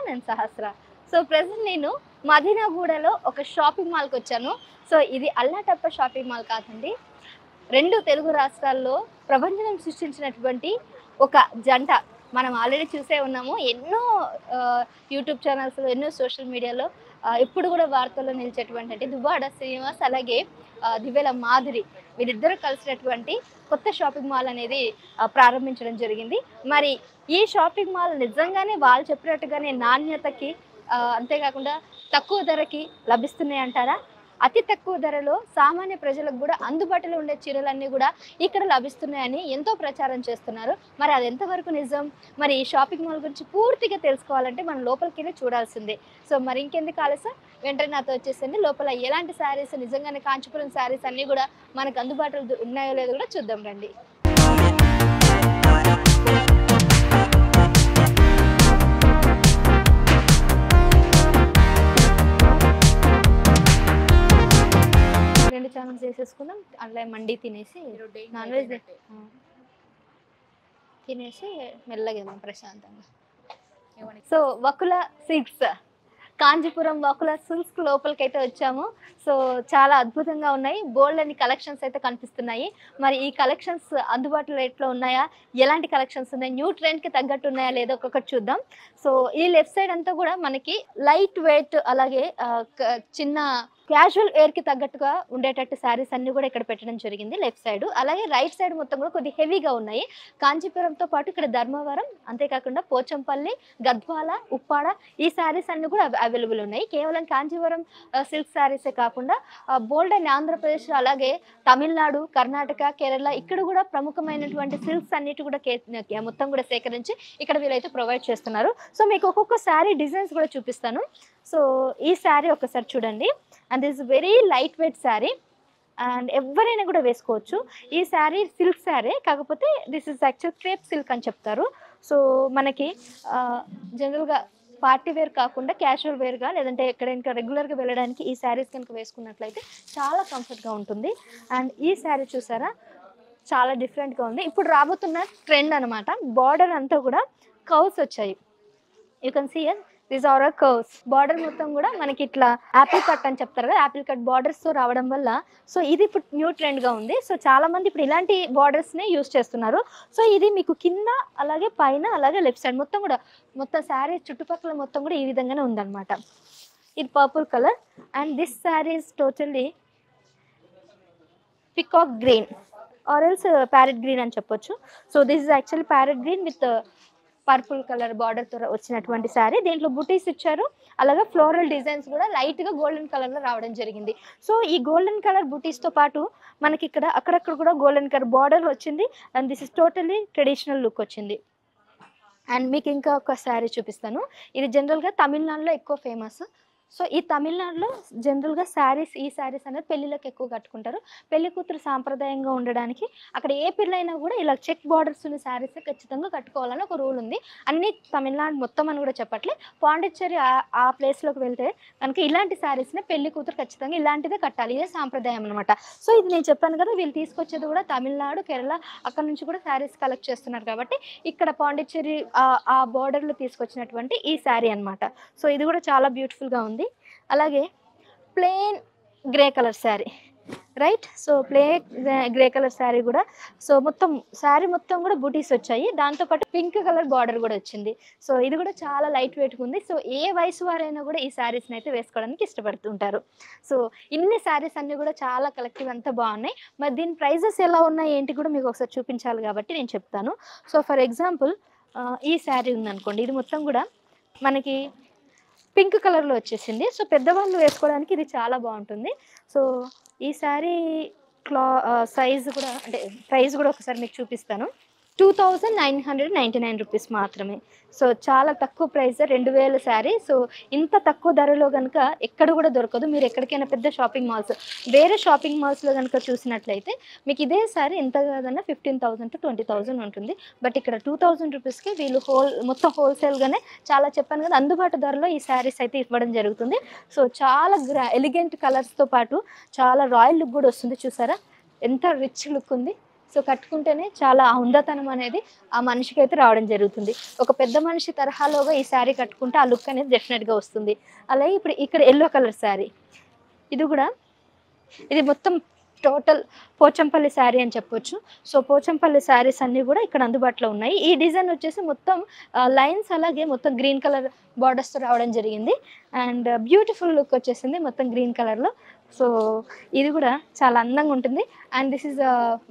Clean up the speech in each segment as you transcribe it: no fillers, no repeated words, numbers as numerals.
నేను సహస్ర. So present నేను మదీనాగూడలో ఒక షాపింగ్ మాల్కి వచ్చాను. సో ఇది అల్లాటప్ప షాపింగ్ మాల్ కాదండి, రెండు తెలుగు రాష్ట్రాల్లో ప్రపంచం సృష్టించినటువంటి ఒక జంట. మనం ఆల్రెడీ చూసే ఉన్నాము ఎన్నో యూట్యూబ్ ఛానల్స్లో, ఎన్నో సోషల్ మీడియాలో ఇప్పుడు కూడా వార్తల్లో నిలిచేటువంటి దువ్వాడ శ్రీనివాస్ అలాగే దివ్యల మాధురి వీరిద్దరూ కలిసినటువంటి కొత్త షాపింగ్ మాల్ అనేది ప్రారంభించడం జరిగింది. మరి ఈ షాపింగ్ మాల్ నిజంగానే వాళ్ళు చెప్పినట్టుగానే నాణ్యతకి అంతేకాకుండా తక్కువ ధరకి లభిస్తున్నాయి అంటారా? అతి తక్కువ ధరలో సామాన్య ప్రజలకు కూడా అందుబాటులో ఉండే చీరలన్నీ కూడా ఇక్కడ లభిస్తున్నాయని ఎంతో ప్రచారం చేస్తున్నారు. మరి అది ఎంతవరకు నిజం? మరి ఈ షాపింగ్ మాల్ గురించి పూర్తిగా తెలుసుకోవాలంటే మనం లోపలికి వెళ్ళి చూడాల్సిందే. సో మరి ఇంకెందుకు ఆలస్యం, వెంటనే నాతో వచ్చేసండి. లోపల ఎలాంటి శారీస్, నిజంగానే కాంచీపురం శారీస్ అన్నీ కూడా మనకు అందుబాటులో ఉన్నాయో లేదో కూడా చూద్దాం రండి. రెండు ఛానల్స్ వేసేసుకుందాం, అట్లా మండి తినేసి నాన్ వెజ్ తినేసి మెల్లగా ప్రశాంతంగా. So Vakula silks, Kanchipuram Vakula silks లోపలికి అయితే వచ్చాము. సో చాలా అద్భుతంగా ఉన్నాయి, బోల్డ్ అని కలెక్షన్స్ అయితే కనిపిస్తున్నాయి. మరి ఈ కలెక్షన్స్ అందుబాటులో రేట్లో ఉన్నాయా, ఎలాంటి కలెక్షన్స్ ఉన్నాయి, న్యూ ట్రెండ్కి తగ్గట్టు ఉన్నాయా లేదో ఒక్కొక్కటి చూద్దాం. సో ఈ లెఫ్ట్ సైడ్ అంతా కూడా మనకి లైట్ వెయిట్ అలాగే చిన్న క్యాజువల్ వేర్కి తగ్గట్టుగా ఉండేటట్టు శారీస్ అన్ని కూడా ఇక్కడ పెట్టడం జరిగింది లెఫ్ట్ సైడ్. అలాగే రైట్ సైడ్ మొత్తం కూడా కొద్దిగా హెవీగా ఉన్నాయి. కాంచీపురంతో పాటు ఇక్కడ ధర్మవరం, అంతేకాకుండా పోచంపల్లి, గద్వాల, ఉప్పాడ ఈ శారీస్ అన్ని కూడా అవైలబుల్ ఉన్నాయి. కేవలం కాంచీపురం సిల్క్ శారీసే కాకుండా బోల్డ్ అండ్ ఆంధ్రప్రదేశ్ అలాగే తమిళనాడు, కర్ణాటక, కేరళ ఇక్కడ కూడా ప్రముఖమైనటువంటి సిల్క్స్ అన్నిటి కూడా మొత్తం కూడా సేకరించి ఇక్కడ వీళ్ళైతే ప్రొవైడ్ చేస్తున్నారు. సో మీకు ఒక్కొక్క శారీ డిజైన్స్ కూడా చూపిస్తాను. సో ఈ శారీ ఒకసారి చూడండి, and this very light weight sari and ఎవరైనా కూడా వేసుకోవచ్చు. ఈ శారీ సిల్క్ శారీ, కాకపోతే this is actual crepe silk అని చెప్తారు. సో మనకి జనరల్గా పార్టీ వేర్ కాకుండా క్యాజువల్ వేర్గా లేదంటే ఎక్కడైనా రెగ్యులర్గా వెళ్ళడానికి ఈ శారీస్ కనుక వేసుకున్నట్లయితే చాలా కంఫర్ట్గా ఉంటుంది. అండ్ ఈ శారీ చూసారా, చాలా డిఫరెంట్గా ఉంది. ఇప్పుడు రాబోతున్న ట్రెండ్ అనమాట. బార్డర్ అంతా కూడా కర్వ్స్ వచ్చాయి. You can see these are curves. Border మొత్తం కూడా మనకి ఇట్లా యాపిల్ కట్ అని చెప్తారు కదా, యాపిల్ కట్ బార్డర్స్తో రావడం వల్ల సో ఇది ఇప్పుడు న్యూ ట్రెండ్గా ఉంది. సో చాలా మంది ఇప్పుడు ఇలాంటి బార్డర్స్ని యూజ్ చేస్తున్నారు. సో ఇది మీకు కింద అలాగే పైన అలాగే లెఫ్ట్ సైడ్ మొత్తం శారీ చుట్టుపక్కల మొత్తం కూడా ఈ విధంగానే ఉందన్నమాట. ఇది purple colour and this sari is totally peacock green or else parrot green అని చెప్పొచ్చు. So this is actually parrot green with purple colour బార్డర్తో వచ్చినటువంటి శారీ. దీంట్లో బుటీస్ ఇచ్చారు, అలాగే ఫ్లోరల్ డిజైన్స్ కూడా లైట్గా గోల్డెన్ కలర్లో రావడం జరిగింది. సో ఈ గోల్డెన్ కలర్ బుటీస్తో పాటు మనకి ఇక్కడ అక్కడక్కడ కూడా గోల్డెన్ కలర్ బార్డర్ వచ్చింది and this is totally traditional look వచ్చింది. అండ్ మీకు ఇంకా ఒక శారీ చూపిస్తాను. ఇది జనరల్గా తమిళనాడులో ఎక్కువ ఫేమస్. సో ఈ తమిళనాడులో జనరల్గా ఈ శారీస్ అనేది పెళ్ళిళ్ళకి ఎక్కువ కట్టుకుంటారు. పెళ్లి కూతురు సాంప్రదాయంగా ఉండడానికి అక్కడ ఏ పెళ్ళైనా కూడా ఇలా చెక్ బార్డర్స్ ఉన్న శారీస్ ఖచ్చితంగా కట్టుకోవాలని ఒక రూల్ ఉంది. అన్ని తమిళనాడు మొత్తం అని కూడా చెప్పట్లే, పాండిచ్చేరి ఆ ప్లేస్లోకి వెళ్తే కనుక ఇలాంటి శారీస్ని పెళ్లి కూతురు ఖచ్చితంగా ఇలాంటిదే కట్టాలి, ఇదే సాంప్రదాయం అనమాట. సో ఇది నేను చెప్పాను కదా, వీళ్ళు తీసుకొచ్చేది కూడా తమిళనాడు, కేరళ అక్కడ నుంచి కూడా శారీస్ కలెక్ట్ చేస్తున్నారు కాబట్టి ఇక్కడ పాండిచ్చేరి ఆ బార్డర్లో తీసుకొచ్చినటువంటి ఈ శారీ అనమాట. సో ఇది కూడా చాలా బ్యూటిఫుల్గా ఉంది. అలాగే plain grey colour sari, right. So plain grey colour sari కూడా సో మొత్తం శారీ మొత్తం కూడా బూటీస్ వచ్చాయి, దాంతోపాటు పింక్ కలర్ బార్డర్ కూడా వచ్చింది. సో ఇది కూడా చాలా లైట్ వెయిట్గా ఉంది. సో ఏ వయసు వారైనా కూడా ఈ శారీస్ని అయితే వేసుకోవడానికి ఇష్టపడుతుంటారు. సో ఇన్ని శారీస్ అన్నీ కూడా చాలా కలెక్టివ్ అంతా బాగున్నాయి. మరి దీని ప్రైజెస్ ఎలా ఉన్నాయి ఏంటి కూడా మీకు ఒకసారి చూపించాలి కాబట్టి నేను చెప్తాను. సో ఫర్ ఎగ్జాంపుల్ ఈ శారీ ఉందనుకోండి, ఇది మొత్తం కూడా మనకి పింక్ కలర్లో వచ్చేసింది. సో పెద్దవాళ్ళు వేసుకోవడానికి ఇది చాలా బాగుంటుంది. సో ఈ శారీ సైజ్ కూడా అంటే ప్రైస్ కూడా ఒకసారి మీకు చూపిస్తాను. 2999 రూపీస్ మాత్రమే. సో చాలా తక్కువ ప్రైస్, 2000 శారీ. సో ఇంత తక్కువ ధరలో కనుక ఎక్కడ కూడా దొరకదు. మీరు ఎక్కడికైనా పెద్ద షాపింగ్ మాల్స్, వేరే షాపింగ్ మాల్స్లో కనుక చూసినట్లయితే మీకు ఇదే శారీ ఎంత కాదన్నా 15,000 to 20,000 ఉంటుంది. బట్ ఇక్కడ 2000 రూపీస్కి వీళ్ళు మొత్తం హోల్సేల్గానే చాలా చెప్పాను కదా అందుబాటు ధరలో ఈ శారీస్ అయితే ఇవ్వడం జరుగుతుంది. సో చాలా ఎలిగెంట్ కలర్స్తో పాటు చాలా రాయల్ లుక్ కూడా వస్తుంది. చూసారా ఎంత రిచ్ లుక్ ఉంది. సో కట్టుకుంటేనే చాలా హుందాతనం అనేది ఆ మనిషికి అయితే రావడం జరుగుతుంది. ఒక పెద్ద మనిషి తరహాలోగా ఈ శారీ కట్టుకుంటే ఆ లుక్ అనేది డెఫినెట్గా వస్తుంది. అలాగే ఇప్పుడు ఇక్కడ ఎల్లో కలర్ శారీ, ఇది కూడా ఇది మొత్తం టోటల్ పోచంపల్లి శారీ అని చెప్పొచ్చు. సో పోచంపల్లి శారీస్ అన్నీ కూడా ఇక్కడ అందుబాటులో ఉన్నాయి. ఈ డిజైన్ వచ్చేసి మొత్తం లైన్స్ అలాగే మొత్తం గ్రీన్ కలర్ బార్డర్స్తో రావడం జరిగింది. అండ్ బ్యూటిఫుల్ లుక్ వచ్చేసింది మొత్తం గ్రీన్ కలర్లో. సో ఇది కూడా చాలా అందంగా ఉంటుంది. And this is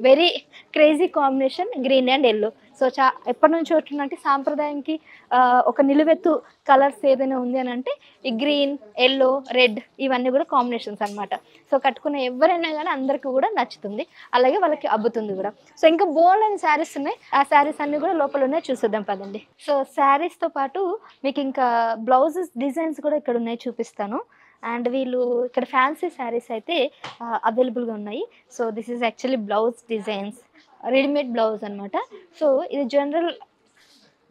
very crazy combination, green and yellow. So ఎప్పటి నుంచి వచ్చిందంటే సాంప్రదాయానికి ఒక నిలువెత్తు కలర్స్ ఏదైనా ఉంది అని అంటే ఈ గ్రీన్, ఎల్లో, రెడ్ ఇవన్నీ కూడా కాంబినేషన్స్ అనమాట. సో కట్టుకున్న ఎవరైనా కానీ అందరికీ కూడా నచ్చుతుంది, అలాగే వాళ్ళకి అబ్బుతుంది కూడా. సో ఇంకా బోల్డ్ అని శారీస్ ఉన్నాయి, ఆ శారీస్ అన్నీ కూడా లోపల ఉన్నాయి, చూసేద్దాం పదండి. సో శారీస్తో పాటు మీకు ఇంకా బ్లౌజెస్ డిజైన్స్ కూడా ఇక్కడ ఉన్నాయి, చూపిస్తాను. అండ్ వీళ్ళు ఇక్కడ ఫ్యాన్సీ శారీస్ అయితే అవైలబుల్గా ఉన్నాయి. So this is actually blouse designs, readymade blouse అనమాట. సో ఇది జనరల్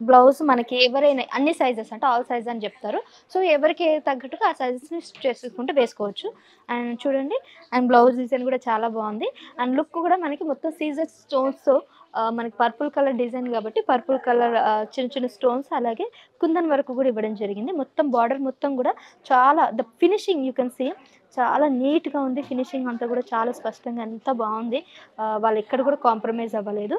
బ్లౌజ్ మనకి ఎవరైనా అన్ని సైజెస్ అంటే ఆల్ సైజ్ అని చెప్తారు. సో ఎవరికి తగ్గట్టుగా ఆ సైజెస్ని చేసుకుంటే వేసుకోవచ్చు. అండ్ చూడండి, అండ్ బ్లౌజ్ డిజైన్ కూడా చాలా బాగుంది. అండ్ లుక్ కూడా మనకి మొత్తం సీజర్ స్టోన్స్తో మనకి పర్పుల్ కలర్ డిజైన్ కాబట్టి పర్పుల్ కలర్ చిన్న చిన్న స్టోన్స్ అలాగే కుందన్ వరకు కూడా ఇవ్వడం జరిగింది. మొత్తం బార్డర్ మొత్తం కూడా చాలా the finishing you can see చాలా నీట్గా ఉంది. ఫినిషింగ్ అంతా కూడా చాలా స్పష్టంగా ఎంత బాగుంది. వాళ్ళు ఎక్కడ కూడా కాంప్రమైజ్ అవ్వలేదు.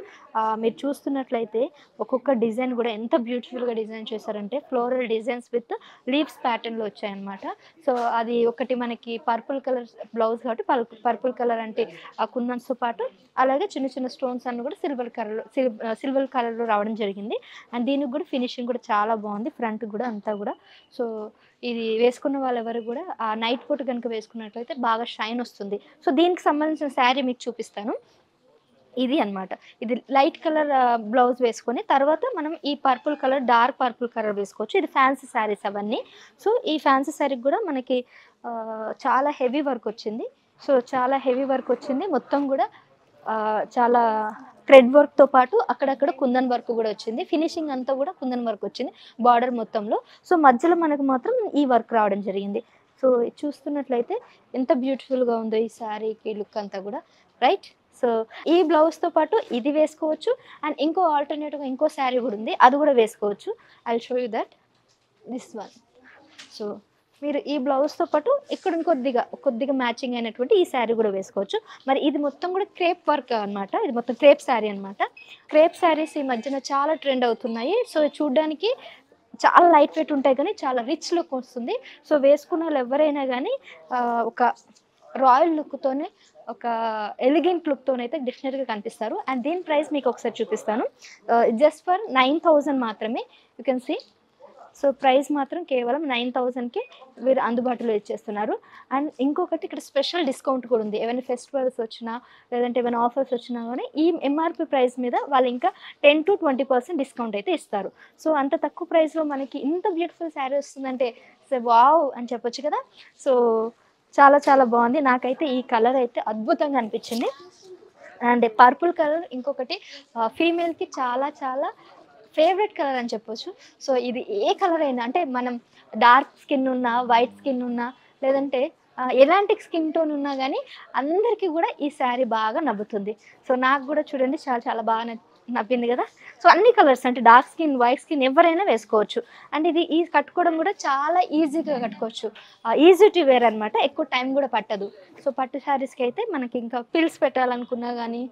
మీరు చూస్తున్నట్లయితే ఒక్కొక్క డిజైన్ కూడా ఎంత బ్యూటిఫుల్గా డిజైన్ చేశారంటే ఫ్లోరల్ డిజైన్స్ విత్ లీవ్స్ ప్యాటర్న్లో వచ్చాయన్నమాట. సో అది ఒకటి మనకి పర్పుల్ కలర్ బ్లౌజ్ కాబట్టి పర్పుల్ కలర్ అంటే ఆ కుందన్స్తో పాటు అలాగే చిన్న చిన్న స్టోన్స్ అన్నీ కూడా సిల్వర్ కలర్లో రావడం జరిగింది. అండ్ దీనికి కూడా ఫినిషింగ్ కూడా చాలా బాగుంది, ఫ్రంట్ కూడా అంతా కూడా. సో ఇది వేసుకున్న వాళ్ళు ఎవరు కూడా ఆ నైట్ పూట కనుక వేసుకున్నట్లయితే బాగా షైన్ వస్తుంది. సో దీనికి సంబంధించిన శారీ మీకు చూపిస్తాను. ఇది అన్నమాట, ఇది లైట్ కలర్ బ్లౌజ్ వేసుకొని తర్వాత మనం ఈ purple colour dark purple colour వేసుకోవచ్చు. ఇది ఫ్యాన్సీ శారీస్ అవన్నీ. సో ఈ ఫ్యాన్సీ శారీకి కూడా మనకి చాలా హెవీ వర్క్ వచ్చింది. సో చాలా హెవీ వర్క్ వచ్చింది, మొత్తం కూడా చాలా థ్రెడ్ వర్క్తో పాటు అక్కడక్కడ కుందన్ వర్క్ కూడా వచ్చింది. ఫినిషింగ్ అంతా కూడా కుందన్ వర్క్ వచ్చింది బార్డర్ మొత్తంలో. సో మధ్యలో మనకు మాత్రం ఈ వర్క్ రావడం జరిగింది. సో చూస్తున్నట్లయితే ఎంత బ్యూటిఫుల్గా ఉందో ఈ శారీకి లుక్ అంతా కూడా, రైట్? సో ఈ బ్లౌజ్తో పాటు ఇది వేసుకోవచ్చు. అండ్ ఇంకో ఆల్టర్నేటివ్గా ఇంకో శారీ కూడా ఉంది, అది కూడా వేసుకోవచ్చు. I will show you that, this one. So మీరు ఈ బ్లౌజ్తో పాటు ఇక్కడ కొద్దిగా మ్యాచింగ్ అయినటువంటి ఈ శారీ కూడా వేసుకోవచ్చు. మరి ఇది మొత్తం కూడా క్రేప్ వర్క్ అనమాట, ఇది మొత్తం క్రేప్ శారీ అనమాట. క్రేప్ శారీస్ ఈ మధ్యన చాలా ట్రెండ్ అవుతున్నాయి. సో చూడ్డానికి చాలా లైట్ వెయిట్ ఉంటాయి కానీ చాలా రిచ్ లుక్ వస్తుంది. సో వేసుకున్న వాళ్ళు ఎవరైనా కానీ ఒక రాయల్ లుక్తోనే ఒక ఎలిగెంట్ లుక్తోనైతే డెఫినెట్గా కనిపిస్తారు. అండ్ దీని ప్రైస్ మీకు ఒకసారి చూపిస్తాను, జస్ట్ ఫర్ 9,000 మాత్రమే. You can see. So price మాత్రం కేవలం 9,000కి వీరు అందుబాటులో ఇచ్చేస్తున్నారు. అండ్ ఇంకొకటి ఇక్కడ స్పెషల్ డిస్కౌంట్ కూడా ఉంది. ఏమైనా ఫెస్టివల్స్ వచ్చినా లేదంటే ఏమైనా ఆఫర్స్ వచ్చినా కానీ ఈ ఎంఆర్పి ప్రైస్ మీద వాళ్ళు ఇంకా 10 to 20% డిస్కౌంట్ అయితే ఇస్తారు. సో అంత తక్కువ ప్రైస్లో మనకి ఇంత బ్యూటిఫుల్ శారీ వస్తుందంటే సో వావ్ అని చెప్పొచ్చు కదా. సో చాలా చాలా బాగుంది, నాకైతే ఈ కలర్ అయితే అద్భుతంగా అనిపించింది. అండ్ పర్పుల్ కలర్ ఇంకొకటి ఫీమేల్కి చాలా చాలా ఫేవరెట్ కలర్ అని చెప్పొచ్చు. సో ఇది ఏ కలర్ అయినా అంటే మనం డార్క్ స్కిన్ ఉన్నా, వైట్ స్కిన్ ఉన్నా, లేదంటే ఎలాంటి స్కిన్ టోన్ ఉన్నా కానీ అందరికీ కూడా ఈ శారీ బాగా నవ్వుతుంది. సో నాకు కూడా చూడండి చాలా చాలా బాగా నవ్వింది కదా. సో అన్ని కలర్స్ అంటే డార్క్ స్కిన్, వైట్ స్కిన్ ఎవరైనా వేసుకోవచ్చు. అండ్ ఇది ఈ కట్టుకోవడం కూడా చాలా ఈజీగా కట్టుకోవచ్చు, ఈజీ టు వేర్ అనమాట, ఎక్కువ టైం కూడా పట్టదు. సో పట్టు శారీస్కి అయితే మనకి ఇంకా పిల్స్ పెట్టాలనుకున్నా కానీ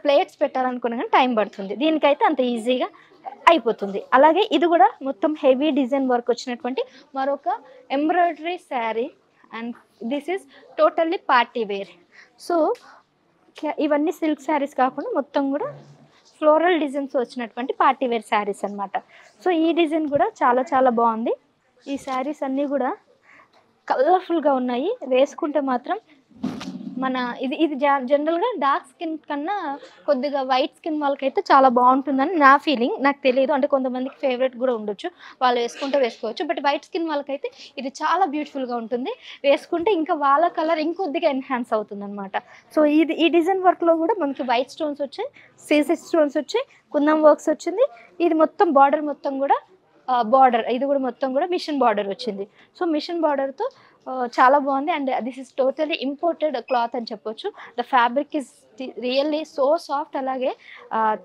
ప్లేట్స్ పెట్టాలనుకున్నా కానీ టైం పడుతుంది, దీనికైతే అంత ఈజీగా అయిపోతుంది. అలాగే ఇది కూడా మొత్తం హెవీ డిజైన్ వర్క్ వచ్చినటువంటి మరొక embroidery sari. And this is totally party wear. So ఇవన్నీ సిల్క్ శారీస్ కాకుండా మొత్తం కూడా ఫ్లోరల్ డిజైన్స్ వచ్చినటువంటి పార్టీ వేర్ శారీస్ అనమాట. సో ఈ డిజైన్ కూడా చాలా చాలా బాగుంది. ఈ శారీస్ అన్నీ కూడా కలర్ఫుల్గా ఉన్నాయి, వేసుకుంటే మాత్రం మన ఇది జనరల్గా డార్క్ స్కిన్ కన్నా కొద్దిగా వైట్ స్కిన్ వాళ్ళకైతే చాలా బాగుంటుందని నా ఫీలింగ్, నాకు తెలియదు. అంటే కొంతమందికి ఫేవరెట్ కూడా ఉండొచ్చు, వాళ్ళు వేసుకుంటే వేసుకోవచ్చు. బట్ వైట్ స్కిన్ వాళ్ళకైతే ఇది చాలా బ్యూటిఫుల్గా ఉంటుంది, వేసుకుంటే ఇంకా వాళ్ళ కలర్ ఇంకొద్దిగా ఎన్హాన్స్ అవుతుంది అనమాట. సో ఈ డిజైన్ వర్క్లో కూడా మనకి వైట్ స్టోన్స్ వచ్చాయి, సీజెడ్ స్టోన్స్ వచ్చాయి, కుందం వర్క్స్ వచ్చింది. ఇది మొత్తం బార్డర్ మొత్తం కూడా బార్డర్, ఇది కూడా మొత్తం కూడా మిషన్ బార్డర్ వచ్చింది. సో మిషన్ బార్డర్తో చాలా బాగుంది. And this is totally imported cloth అని చెప్పొచ్చు. The fabric is really so soft. అలాగే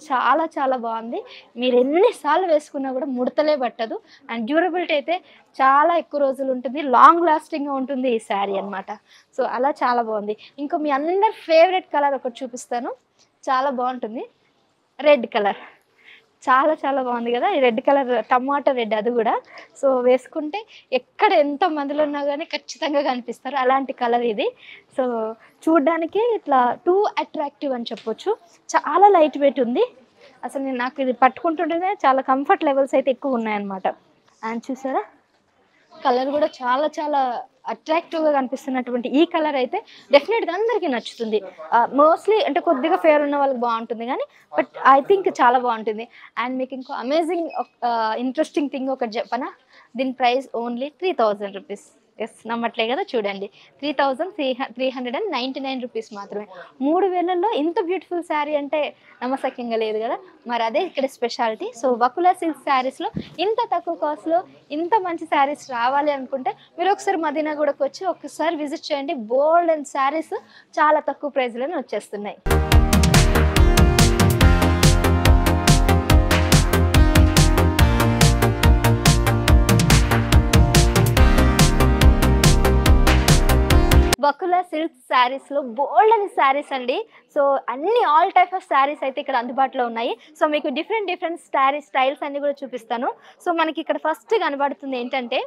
చాలా చాలా బాగుంది. మీరు ఎన్నిసార్లు వేసుకున్నా కూడా ముడతలే పట్టదు. అండ్ డ్యూరబిలిటీ అయితే చాలా ఎక్కువ రోజులు ఉంటుంది. లాంగ్ లాస్టింగ్గా ఉంటుంది ఈ శారీ అనమాట. సో అలా చాలా బాగుంది. ఇంకో మీ అందరి ఫేవరెట్ కలర్ ఒకటి చూపిస్తాను, చాలా బాగుంటుంది. రెడ్ కలర్ చాలా చాలా బాగుంది కదా. ఈ రెడ్ కలర్ టమాటా రెడ్, అది కూడా. సో వేసుకుంటే ఎక్కడ ఎంత మందిలో ఉన్నా కానీ ఖచ్చితంగా కనిపిస్తారు, అలాంటి కలర్ ఇది. సో చూడ్డానికి ఇట్లా టూ అట్రాక్టివ్ అని చెప్పొచ్చు. చాలా లైట్ వెయిట్ ఉంది. అసలు నాకు ఇది పట్టుకుంటుంటేనే చాలా కంఫర్ట్ లెవెల్స్ అయితే ఎక్కువ ఉన్నాయన్నమాట. అండ్ చూసారా కలర్ కూడా చాలా చాలా అట్రాక్టివ్గా కనిపిస్తున్నటువంటి ఈ కలర్ అయితే డెఫినెట్గా అందరికీ నచ్చుతుంది. మోస్ట్లీ అంటే కొద్దిగా ఫేర్ ఉన్న వాళ్ళకి బాగుంటుంది కానీ బట్ ఐ థింక్ చాలా బాగుంటుంది. అండ్ మీకు ఇంకో అమేజింగ్ ఇంట్రెస్టింగ్ థింగ్ ఒకటి చెప్పనా, దీని ప్రైస్ ఓన్లీ 3000 రూపీస్. ఎస్, నమ్మట్లే కదా, చూడండి 3399 రూపీస్ మాత్రమే. 3000లో ఇంత బ్యూటిఫుల్ శారీ అంటే నమ్మసక్యంగా లేదు కదా. మరి అదే ఇక్కడ స్పెషాలిటీ. సో వకులా సిల్క్ శారీస్లో ఇంత తక్కువ కాస్ట్లో ఇంత మంచి శారీస్ రావాలి అనుకుంటే మీరు ఒకసారి మదీనాగూడకు వచ్చి ఒకసారి విజిట్ చేయండి. బోల్డ్ అండ్ శారీస్ చాలా తక్కువ ప్రైస్లోనే వచ్చేస్తున్నాయి. వకులా సిల్క్ శారీస్లో బోల్డ్ అని శారీస్ అండి. సో అన్ని ఆల్ టైప్ ఆఫ్ శారీస్ అయితే ఇక్కడ అందుబాటులో ఉన్నాయి. సో మీకు డిఫరెంట్ స్టైల్స్ అన్ని కూడా చూపిస్తాను. సో మనకి ఇక్కడ ఫస్ట్ కనబడుతుంది ఏంటంటే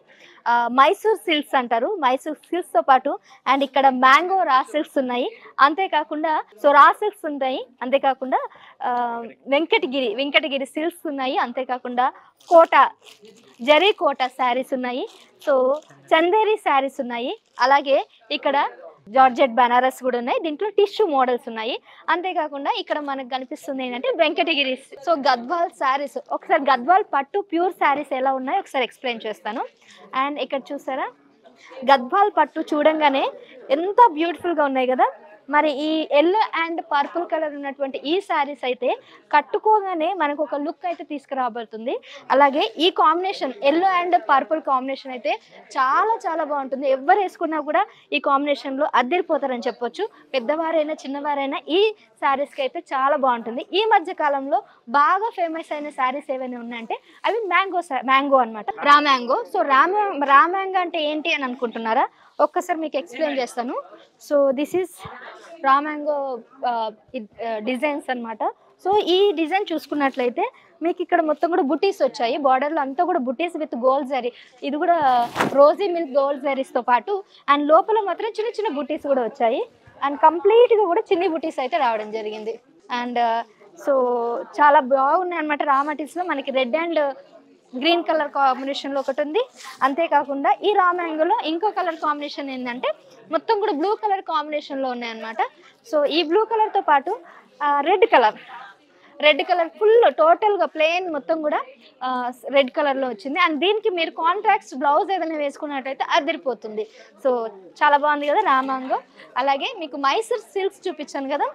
మైసూర్ సిల్క్స్ అంటారు. మైసూర్ సిల్క్స్తో పాటు అండ్ ఇక్కడ మ్యాంగో రా సిల్క్స్ ఉన్నాయి. అంతేకాకుండా సో రా సిల్క్స్ ఉన్నాయి. అంతేకాకుండా వెంకటగిరి సిల్క్స్ ఉన్నాయి. అంతేకాకుండా జరీ కోట శారీస్ ఉన్నాయి. సో చందేరి శారీస్ ఉన్నాయి. అలాగే ఇక్కడ జార్జెట్ బనారస్ కూడా ఉన్నాయి. దీంట్లో టిష్యూ మోడల్స్ ఉన్నాయి. అంతేకాకుండా ఇక్కడ మనకు కనిపిస్తుంది ఏంటంటే వెంకటగిరి. సో గద్వాల్ శారీస్, ఒకసారి గద్వాల్ పట్టు ప్యూర్ శారీస్ ఎలా ఉన్నాయో ఒకసారి ఎక్స్ప్లెయిన్ చేస్తాను. అండ్ ఇక్కడ చూసారా గద్వాల్ పట్టు చూడంగానే ఎంత బ్యూటిఫుల్గా ఉన్నాయి కదా. మరి ఈ ఎల్లో అండ్ పర్పుల్ కలర్ ఉన్నటువంటి ఈ శారీస్ అయితే కట్టుకోగానే మనకు ఒక లుక్ అయితే తీసుకురాబడుతుంది. అలాగే ఈ combination yellow and purple combination అయితే చాలా చాలా బాగుంటుంది. ఎవరు వేసుకున్నా కూడా ఈ కాంబినేషన్లో అద్దరిపోతారని చెప్పొచ్చు. పెద్దవారైనా చిన్నవారైనా ఈ శారీస్కి అయితే చాలా బాగుంటుంది. ఈ మధ్య కాలంలో బాగా ఫేమస్ అయిన శారీస్ ఏవైనా ఉన్నాయంటే అవి మ్యాంగో అనమాట, raw mango. So raw mango అంటే ఏంటి అని అనుకుంటున్నారా, ఒక్కసారి మీకు ఎక్స్ప్లెయిన్ చేస్తాను. So this is raw mango designs అనమాట. సో ఈ డిజైన్ చూసుకున్నట్లయితే మీకు ఇక్కడ మొత్తం కూడా బుటీస్ వచ్చాయి. బార్డర్లో అంతా కూడా బుటీస్ విత్ గోల్డ్ జరీ, ఇది కూడా రోజీ మిల్క్ గోల్డ్ జరీస్తో పాటు అండ్ లోపల మాత్రం చిన్న చిన్న బుటీస్ కూడా వచ్చాయి. అండ్ కంప్లీట్గా కూడా చిన్ని బుటీస్ అయితే రావడం జరిగింది. అండ్ సో చాలా బాగున్నాయి అనమాట. రా మటీస్లో మనకి రెడ్ అండ్ గ్రీన్ కలర్ కాంబినేషన్లో ఒకటి ఉంది. అంతేకాకుండా ఈ రా మ్యాంగోలో ఇంకో కలర్ కాంబినేషన్ ఏంటంటే మొత్తం కూడా బ్లూ కలర్ కాంబినేషన్లో ఉన్నాయన్నమాట. సో ఈ బ్లూ కలర్తో పాటు రెడ్ కలర్ ఫుల్ టోటల్గా ప్లెయిన్ మొత్తం కూడా రెడ్ కలర్లో వచ్చింది. అండ్ దీనికి మీరు కాంట్రాక్ట్స్ బ్లౌజ్ ఏదైనా వేసుకున్నట్టయితే అదిరిపోతుంది. సో చాలా బాగుంది కదా రా మ్యాంగో. అలాగే మీకు మైసూర్ సిల్క్స్ చూపించాను కదా.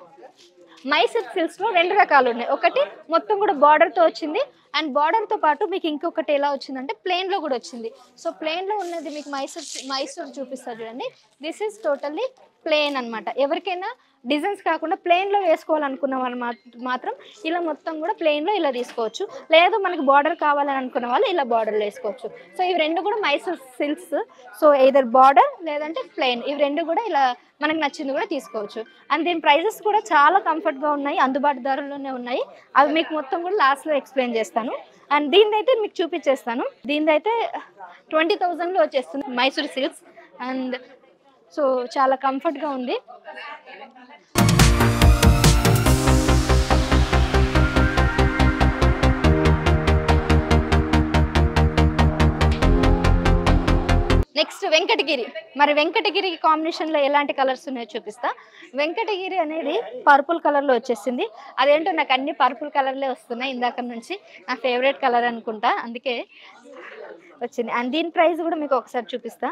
మైసూర్ సిల్క్స్లో రెండు రకాలు ఉన్నాయి. ఒకటి మొత్తం కూడా బార్డర్తో వచ్చింది అండ్ బార్డర్తో పాటు మీకు ఇంకొకటి ఎలా వచ్చిందంటే ప్లెయిన్లో కూడా వచ్చింది. సో ప్లెయిన్లో ఉన్నది మీకు మైసూర్ చూపిస్తారు చూడండి. దిస్ ఈజ్ టోటల్లీ ప్లెయిన్ అనమాట. ఎవరికైనా డిజైన్స్ కాకుండా ప్లెయిన్లో వేసుకోవాలనుకున్న వాళ్ళు మాత్రం ఇలా మొత్తం కూడా ప్లెయిన్లో ఇలా తీసుకోవచ్చు. లేదు మనకి బార్డర్ కావాలని అనుకున్న వాళ్ళు ఇలా బార్డర్లో వేసుకోవచ్చు. సో ఇవి రెండు కూడా Mysore silks. So either border లేదంటే ప్లెయిన్, ఇవి రెండు కూడా ఇలా మనకు నచ్చింది కూడా తీసుకోవచ్చు. అండ్ దీని ప్రైజెస్ కూడా చాలా కంఫర్ట్గా ఉన్నాయి, అందుబాటు ధరలోనే ఉన్నాయి. అవి మీకు మొత్తం కూడా లాస్ట్లో ఎక్స్ప్లెయిన్ చేస్తాను. అండ్ దీనిదైతే మీకు చూపించేస్తాను. దీనిదైతే 20,000లో వచ్చేస్తుంది మైసూర్ సిల్క్స్. అండ్ సో చాలా కంఫర్ట్గా ఉంది. నెక్స్ట్ వెంకటగిరి. మరి వెంకటగిరి కాంబినేషన్లో ఎలాంటి కలర్స్ ఉన్నాయో చూపిస్తా. వెంకటగిరి అనేది పర్పుల్ కలర్లో వచ్చేసింది. అదేంటో నాకు అన్ని పర్పుల్ కలర్లే వస్తున్నాయి ఇందాక నుంచి. నా ఫేవరెట్ కలర్ అనుకుంటా, అందుకే వచ్చింది. అండ్ దీని ప్రైస్ కూడా మీకు ఒకసారి చూపిస్తా.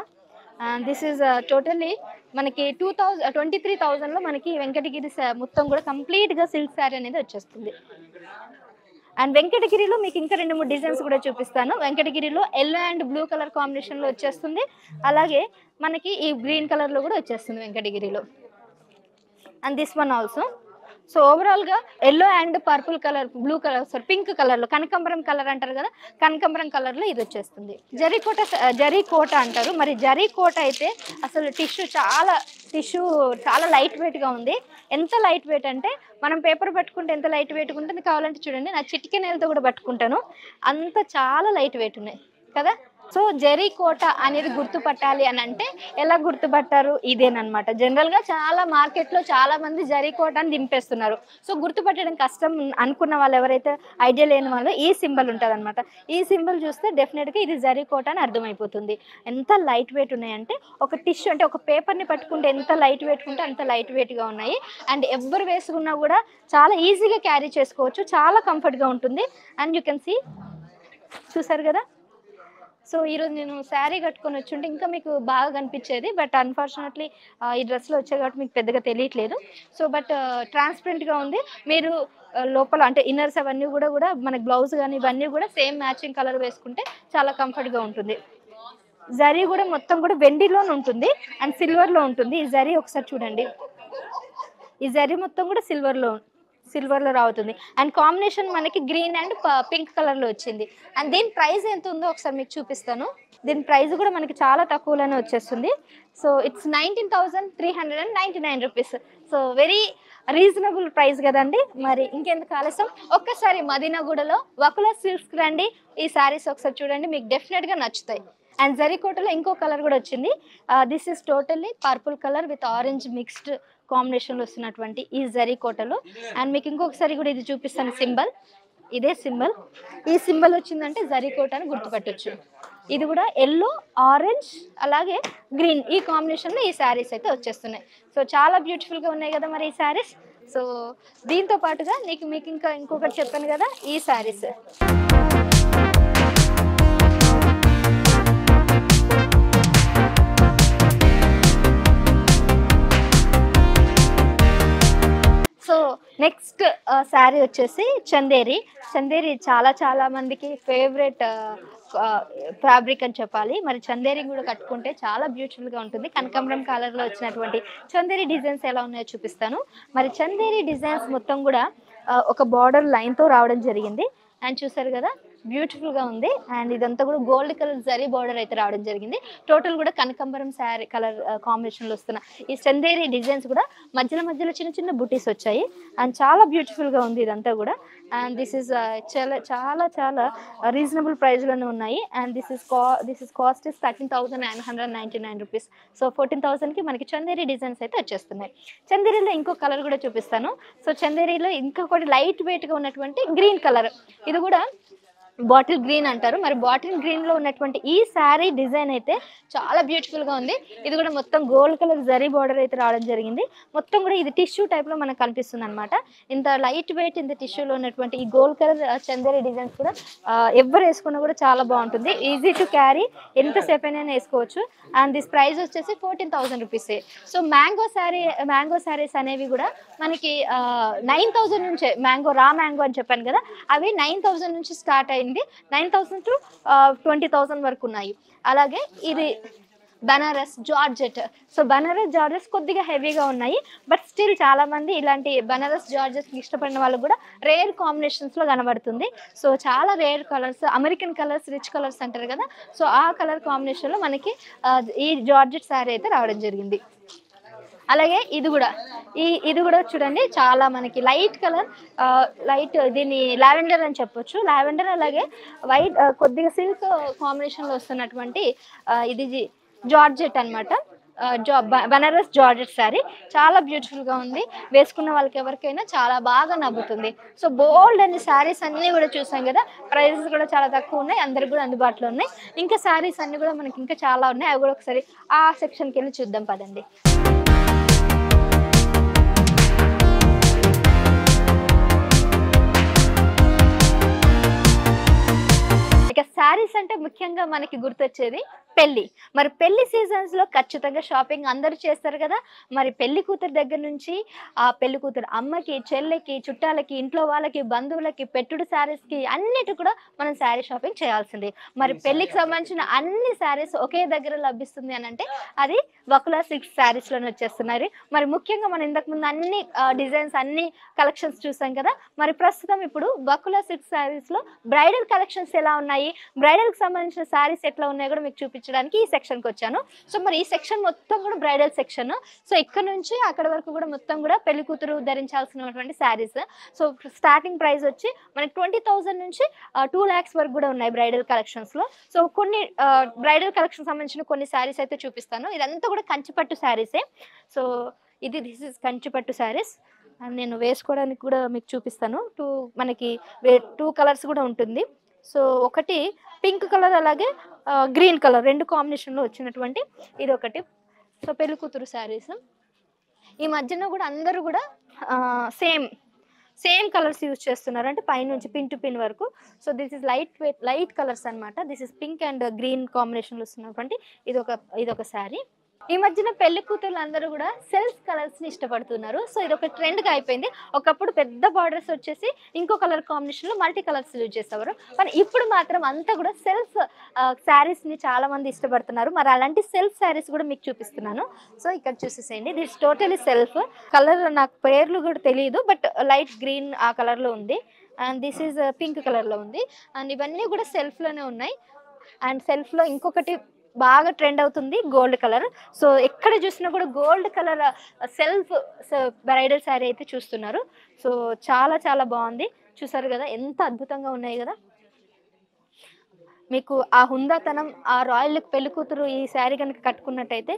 దిస్ ఈజ్ టోటల్లీ మనకి 23,000లో మనకి వెంకటగిరి మొత్తం కూడా కంప్లీట్గా సిల్క్ శారీ అనేది వచ్చేస్తుంది. అండ్ వెంకటగిరిలో మీకు ఇంకా 2-3 డిజైన్స్ కూడా చూపిస్తాను. వెంకటగిరిలో ఎల్లో అండ్ బ్లూ కలర్ కాంబినేషన్లో వచ్చేస్తుంది. అలాగే మనకి ఈ గ్రీన్ కలర్లో కూడా వచ్చేస్తుంది వెంకటగిరిలో. And this one also. So ఓవరాల్గా yellow and purple colour, blue colour, sorry pink కలర్లో, కనకాంబరం కలర్ అంటారు కదా, కనకాంబరం కలర్లో ఇది వచ్చేస్తుంది. జరీ కోట అంటారు. మరి జరీ కోట అయితే అసలు టిష్యూ చాలా లైట్ వెయిట్గా ఉంది. ఎంత లైట్ వెయిట్ అంటే మనం పేపర్ పట్టుకుంటే ఎంత లైట్ వెయిట్గా ఉంటుంది, కావాలంటే చూడండి నా చిటికె నేలతో కూడా పట్టుకుంటాను, అంత చాలా లైట్ వెయిట్ ఉన్నాయి కదా. సో జరీ కోట అనేది గుర్తుపట్టాలి అని అంటే ఎలా గుర్తుపట్టారు, ఇదేనమాట. జనరల్గా చాలా మార్కెట్లో చాలా మంది జరీ కోట అని దింపేస్తున్నారు. సో గుర్తుపట్టడం కష్టం అనుకున్న వాళ్ళు, ఎవరైతే ఐడియా లేని వాళ్ళు, ఈ సింబల్ ఉంటుంది అనమాట. ఈ సింబల్ చూస్తే డెఫినెట్గా ఇది జరీ కోట అని అర్థమైపోతుంది. ఎంత లైట్ వెయిట్ ఉన్నాయంటే, ఒక టిష్యూ అంటే ఒక పేపర్ని పట్టుకుంటే ఎంత లైట్ వెయిట్ ఉంటే అంత లైట్ వెయిట్గా ఉన్నాయి. అండ్ ఎవరు వేసుకున్నా కూడా చాలా ఈజీగా క్యారీ చేసుకోవచ్చు, చాలా కంఫర్ట్గా ఉంటుంది. అండ్ యూ కెన్ సీ, చూసారు కదా. సో ఈరోజు నేను శారీ కట్టుకొని వచ్చుంటే ఇంకా మీకు బాగా కనిపించేది, బట్ అన్ఫార్చునేట్లీ ఈ డ్రెస్లో వచ్చాయి కాబట్టి మీకు పెద్దగా తెలియట్లేదు. సో బట్ ట్రాన్స్పరెంట్గా ఉంది. మీరు లోపల అంటే ఇన్నర్స్ అవన్నీ కూడా మనకి బ్లౌజ్ కానీ ఇవన్నీ కూడా సేమ్ మ్యాచింగ్ కలర్ వేసుకుంటే చాలా కంఫర్ట్గా ఉంటుంది. జరీ కూడా మొత్తం కూడా వెండిలోనే ఉంటుంది అండ్ సిల్వర్లో ఉంటుంది. ఈ జరీ ఒకసారి చూడండి, ఈ జరీ మొత్తం కూడా సిల్వర్లో రావుతుంది. అండ్ కాంబినేషన్ మనకి గ్రీన్ అండ్ పింక్ కలర్లో వచ్చింది. అండ్ దీని ప్రైస్ ఎంత ఉందో ఒకసారి మీకు చూపిస్తాను. దీని ప్రైస్ కూడా మనకి చాలా తక్కువలోనే వచ్చేస్తుంది. So it's 19,399 rupees. So very reasonable price కదండి. మరి ఇంకెందుకు ఆలస్యం, ఒక్కసారి మదీనాగూడలో వకులా సిల్క్స్కి రండి. ఈ శారీస్ ఒకసారి చూడండి, మీకు డెఫినెట్గా నచ్చుతాయి. అండ్ జరీ కోటలో ఇంకో కలర్ కూడా వచ్చింది. This is totally purple colour with orange mixed కాంబినేషన్లో వస్తున్నటువంటి ఈ జరీ కోటలో. అండ్ మీకు ఇంకొకసారి కూడా ఇది చూపిస్తాను సింబల్, ఇదే సింబల్. ఈ సింబల్ వచ్చిందంటే జరీ కోట అని గుర్తుపట్టొచ్చు. ఇది కూడా ఎల్లో, ఆరెంజ్ అలాగే గ్రీన్ ఈ కాంబినేషన్లో ఈ శారీస్ అయితే వచ్చేస్తున్నాయి. సో చాలా బ్యూటిఫుల్గా ఉన్నాయి కదా మరి ఈ శారీస్. సో దీంతో పాటుగా మీకు ఇంకొకటి చెప్పాను కదా, ఈ శారీస్. సో నెక్స్ట్ శారీ వచ్చేసి చందేరి. చాలా మందికి ఫేవరెట్ ఫ్యాబ్రిక్ అని చెప్పాలి. మరి చందేరి కూడా కట్టుకుంటే చాలా బ్యూటిఫుల్గా ఉంటుంది. కనకాంబరం కలర్లో వచ్చినటువంటి చందేరి డిజైన్స్ ఎలా ఉన్నాయో చూపిస్తాను. మరి చందేరి డిజైన్స్ మొత్తం కూడా ఒక బార్డర్ లైన్తో రావడం జరిగింది. అండ్ చూసారు కదా, బ్యూటిఫుల్గా ఉంది. అండ్ ఇదంతా కూడా గోల్డ్ కలర్ జరీ బార్డర్ అయితే రావడం జరిగింది. టోటల్ కూడా కనకాంబరం శారీ కలర్ కాంబినేషన్లో వస్తున్న ఈ చందేరి డిజైన్స్ కూడా మధ్యలో చిన్న బుటీస్ వచ్చాయి. అండ్ చాలా బ్యూటిఫుల్గా ఉంది ఇదంతా కూడా. అండ్ దిస్ ఇస్ చాలా రీజనబుల్ ప్రైస్లోనే ఉన్నాయి. And this is cost is 13,999 rupees. So 14,000కి మనకి చందేరి డిజైన్స్ అయితే వచ్చేస్తున్నాయి. చందేరిలో ఇంకో కలర్ కూడా చూపిస్తాను. సో చందేరిలో ఇంకొకటి లైట్ వెయిట్గా ఉన్నటువంటి గ్రీన్ కలర్, ఇది కూడా బాటిల్ గ్రీన్ అంటారు. మరి బాటిల్ గ్రీన్లో ఉన్నటువంటి ఈ శారీ డిజైన్ అయితే చాలా బ్యూటిఫుల్గా ఉంది. ఇది కూడా మొత్తం గోల్డ్ కలర్ జరీ బార్డర్ అయితే రావడం జరిగింది. మొత్తం కూడా ఇది టిష్యూ టైప్లో మనకు కనిపిస్తుంది అనమాట. ఇంత లైట్ వెయిట్ ఇంత టిష్యూలో ఉన్నటువంటి ఈ గోల్డ్ కలర్ చందేరి డిజైన్స్ కూడా ఎవరు వేసుకున్నా కూడా చాలా బాగుంటుంది. ఈజీ టు క్యారీ, ఎంతసేపు అయినా వేసుకోవచ్చు. అండ్ దిస్ ప్రైస్ వచ్చేసి 14,000 రూపీసే. సో మ్యాంగో శారీస్ అనేవి కూడా మనకి 9,000 నుంచే, రా మ్యాంగో అని చెప్పాను కదా, అవి 9,000 నుంచి స్టార్ట్ అయ్యి 9,000 to 20,000 వరకు ఉన్నాయి. అలాగే ఇది Banaras georgette. So Banaras georgettes కొద్దిగా హెవీగా ఉన్నాయి, బట్ స్టిల్ చాలా మంది ఇలాంటి బనారస్ జార్జెట్స్ ఇష్టపడిన వాళ్ళు కూడా రేర్ కాంబినేషన్స్లో కనబడుతుంది. సో చాలా rare colours, American colours, rich colours అంటారు కదా, సో ఆ కలర్ కాంబినేషన్లో మనకి ఈ జార్జెట్ శారీ అయితే రావడం జరిగింది. అలాగే ఇది కూడా చూడండి, చాలా మనకి లైట్ కలర్, దీన్ని లావెండర్ అని చెప్పొచ్చు. లావెండర్ అలాగే వైట్ కొద్దిగా సిల్క్ కాంబినేషన్లో వస్తున్నటువంటి ఇది జార్జెట్ అనమాట. బనారస్ జార్జెట్ శారీ చాలా బ్యూటిఫుల్గా ఉంది. వేసుకున్న వాళ్ళకి ఎవరికైనా చాలా బాగా నవ్వుతుంది. సో బోల్డ్ అనే శారీస్ అన్నీ కూడా చూసాం కదా, ప్రైజెస్ కూడా చాలా తక్కువ ఉన్నాయి, అందరికి కూడా అందుబాటులో ఉన్నాయి. ఇంకా శారీస్ అన్నీ కూడా మనకి ఇంకా చాలా ఉన్నాయి, అవి కూడా ఒకసారి ఆ సెక్షన్కి వెళ్ళి చూద్దాం పదండి. ఇక శారీస్ అంటే అంటే ముఖ్యంగా మనకి గుర్తొచ్చేది పెళ్లి. మరి పెళ్లి సీజన్స్ లో ఖచ్చితంగా షాపింగ్ అందరూ చేస్తారు కదా. మరి పెళ్లి కూతురు దగ్గర నుంచి ఆ పెళ్లి కూతురు అమ్మకి, చెల్లెకి, చుట్టాలకి, ఇంట్లో వాళ్ళకి, బంధువులకి, పెట్టుడు శారీస్ కి అన్నిటి కూడా మనం శారీ షాపింగ్ చేయాల్సింది. మరి పెళ్లికి సంబంధించిన అన్ని శారీస్ ఒకే దగ్గర లభిస్తుంది అని అంటే అది వకులా సిల్క్స్ శారీస్ లోనే వచ్చేస్తున్నారు. మరి ముఖ్యంగా మనం ఇంతకు ముందు అన్ని డిజైన్స్ అన్ని కలెక్షన్స్ చూసాం కదా. మరి ప్రస్తుతం ఇప్పుడు వకులా సిల్క్స్ శారీస్ లో బ్రైడల్ కలెక్షన్స్ ఎలా ఉన్నాయి, బ్రైడల్ కి సంబంధించిన శారీస్ ఎట్లా ఉన్నాయో కూడా మీకు చూపించడానికి ఈ సెక్షన్ కి వచ్చాను. సో మరి ఈ సెక్షన్ మొత్తం కూడా బ్రైడల్ సెక్షన్. సో ఇక్కడ నుంచి అక్కడ వరకు కూడా మొత్తం కూడా పెళ్లి కూతురు ధరించాల్సినటువంటి శారీస్. సో స్టార్టింగ్ ప్రైస్ వచ్చి మనకి 20,000 నుంచి 2 lakhs వరకు కూడా ఉన్నాయి బ్రైడల్ కలెక్షన్స్ లో. సో కొన్ని బ్రైడల్ కలెక్షన్ సంబంధించిన కొన్ని శారీస్ అయితే చూపిస్తాను. ఇదంతా కూడా కంచిపట్టు శారీసే. సో దిస్ ఇస్ కంచిపట్టు శారీస్. నేను వేసుకోవడానికి కూడా మీకు చూపిస్తాను. మనకి 2 కలర్స్ కూడా ఉంటుంది. సో ఒకటి పింక్ కలర్ అలాగే గ్రీన్ కలర్ 2 కాంబినేషన్లో వచ్చినటువంటి ఇది ఒకటి. సో పెళ్లి కూతురు శారీస్ ఈ మధ్యన కూడా అందరూ కూడా సేమ్ కలర్స్ యూజ్ చేస్తున్నారు, అంటే పైనుంచి పిన్ టు పిన్ వరకు. So this is light colours అనమాట. This is pink and green కాంబినేషన్లో వస్తున్నటువంటి ఇదొక శారీ. ఈ మధ్యన పెళ్లి కూతుర్లు అందరూ కూడా సెల్ఫ్ కలర్స్ ని ఇష్టపడుతున్నారు. సో ఇది ఒక ట్రెండ్ గా అయిపోయింది. ఒకప్పుడు పెద్ద బార్డర్స్ వచ్చేసి ఇంకో కలర్ కాంబినేషన్ లో మల్టీ కలర్స్ యూజ్ చేసేవారు. మరి ఇప్పుడు మాత్రం అంతా కూడా సెల్ఫ్ శారీస్ ని చాలా మంది ఇష్టపడుతున్నారు. మరి అలాంటి సెల్ఫ్ శారీస్ కూడా మీకు చూపిస్తున్నాను. సో ఇక్కడ చూసేసేయండి. This totally self colour. నాకు పేర్లు కూడా తెలియదు, బట్ లైట్ గ్రీన్ ఆ కలర్ లో ఉంది. And this is pink colour లో ఉంది. అండ్ ఇవన్నీ కూడా సెల్ఫ్ లోనే ఉన్నాయి. అండ్ సెల్ఫ్ లో ఇంకొకటి బాగా ట్రెండ్ అవుతుంది గోల్డ్ కలర్. సో ఎక్కడ చూసినా కూడా gold colour self bridal sari అయితే చూస్తున్నారు. సో చాలా చాలా బాగుంది. చూసారు కదా ఎంత అద్భుతంగా ఉన్నాయి కదా. మీకు ఆ హుందాతనం, ఆ రాయల్ లుక్ పెళ్లి కూతురు ఈ శారీ కనుక కట్టుకున్నట్టయితే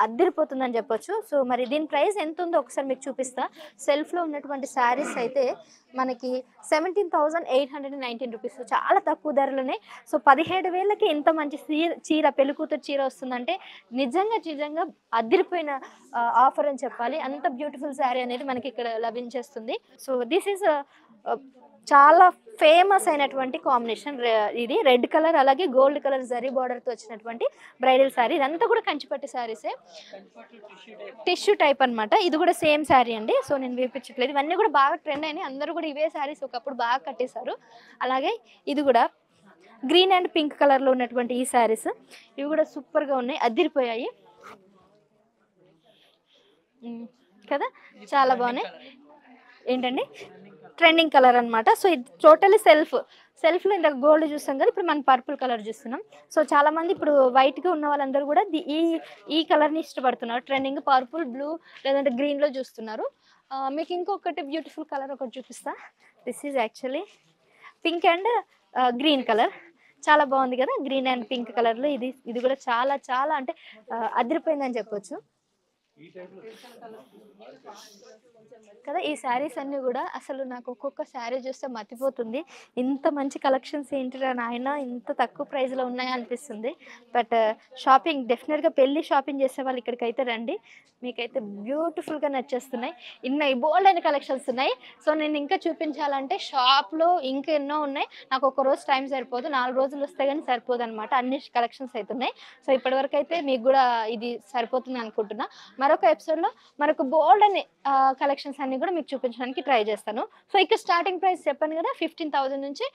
అద్దరిపోతుందని చెప్పొచ్చు. సో మరి దీని ప్రైస్ ఎంత ఉందో ఒకసారి మీకు చూపిస్తా. సెల్ఫ్లో ఉన్నటువంటి శారీస్ అయితే మనకి 17,819 రూపీస్, చాలా తక్కువ ధరలోనే. సో 17,000కి ఇంత మంచి చీర పెళ్లి కూతురు చీర వస్తుందంటే నిజంగా అదిరిపోయిన ఆఫర్ అని చెప్పాలి. అంత బ్యూటిఫుల్ శారీ అనేది మనకి ఇక్కడ లభించేస్తుంది. సో దిస్ ఈజ్ చాలా ఫేమస్ అయినటువంటి కాంబినేషన్. ఇది రెడ్ కలర్ అలాగే గోల్డ్ కలర్ జరీ బార్డర్తో వచ్చినటువంటి బ్రైడల్ శారీ. ఇదంతా కూడా కంచిపట్టు శారీసే, టిష్యూ టైప్ అనమాట. ఇది కూడా సేమ్ శారీ అండి. సో నేను వేపించట్లేదు. ఇవన్నీ కూడా బాగా ట్రెండ్ అయినాయి. అందరూ కూడా ఇవే శారీస్ ఒకప్పుడు బాగా కట్టేశారు. అలాగే ఇది కూడా గ్రీన్ అండ్ పింక్ కలర్లో ఉన్నటువంటి ఈ శారీస్, ఇవి కూడా సూపర్గా ఉన్నాయి, అదిరిపోయాయి కదా, చాలా బాగున్నాయి. ఏంటండి ట్రెండింగ్ కలర్ అనమాట. సో ఇది టోటలీ సెల్ఫ్లో ఇందాక గోల్డ్ చూస్తాం కదా, ఇప్పుడు మనం పర్పుల్ కలర్ చూస్తున్నాం. సో చాలామంది ఇప్పుడు వైట్గా ఉన్న వాళ్ళందరూ కూడా ఈ కలర్ని ఇష్టపడుతున్నారు. ట్రెండింగ్ పర్పుల్, బ్లూ లేదంటే గ్రీన్లో చూస్తున్నారు. మీకు ఇంకొకటి బ్యూటిఫుల్ కలర్ ఒకటి చూపిస్తా. This is actually pink and green colour. చాలా బాగుంది కదా, గ్రీన్ అండ్ పింక్ కలర్లో. ఇది కూడా చాలా చాలా అంటే అదిరిపోయిందని చెప్పొచ్చు కదా. ఈ శారీస్ అన్నీ కూడా అసలు నాకు ఒక్కొక్క శారీ చూస్తే మతిపోతుంది. ఇంత మంచి కలెక్షన్స్ ఏంటిరా నాయన, ఇంత తక్కువ ప్రైస్లో ఉన్నాయా అనిపిస్తుంది. బట్ షాపింగ్ డెఫినెట్గా పెళ్ళి షాపింగ్ చేసే వాళ్ళు ఇక్కడికైతే రండి, మీకైతే బ్యూటిఫుల్గా నచ్చేస్తున్నాయి. బోల్డ్ అయిన కలెక్షన్స్ ఉన్నాయి. సో నేను ఇంకా చూపించాలంటే షాప్లో ఇంకా ఎన్నో ఉన్నాయి. నాకు ఒక రోజు టైం సరిపోదు, 4 రోజులు వస్తే కానీ సరిపోదు అనమాట. అన్ని కలెక్షన్స్ అవుతున్నాయి. సో ఇప్పటివరకు అయితే మీకు కూడా ఇది సరిపోతుంది అనుకుంటున్నా. మరొక ఎపిసోడ్లో మరొక బోల్డ్ అని కలెక్షన్స్ అన్ని కూడా మీకు చూపించడానికి ట్రై చేస్తాను. సో ఇక్కడ స్టార్టింగ్ ప్రైస్ చెప్పాను కదా, 15,000 నుంచి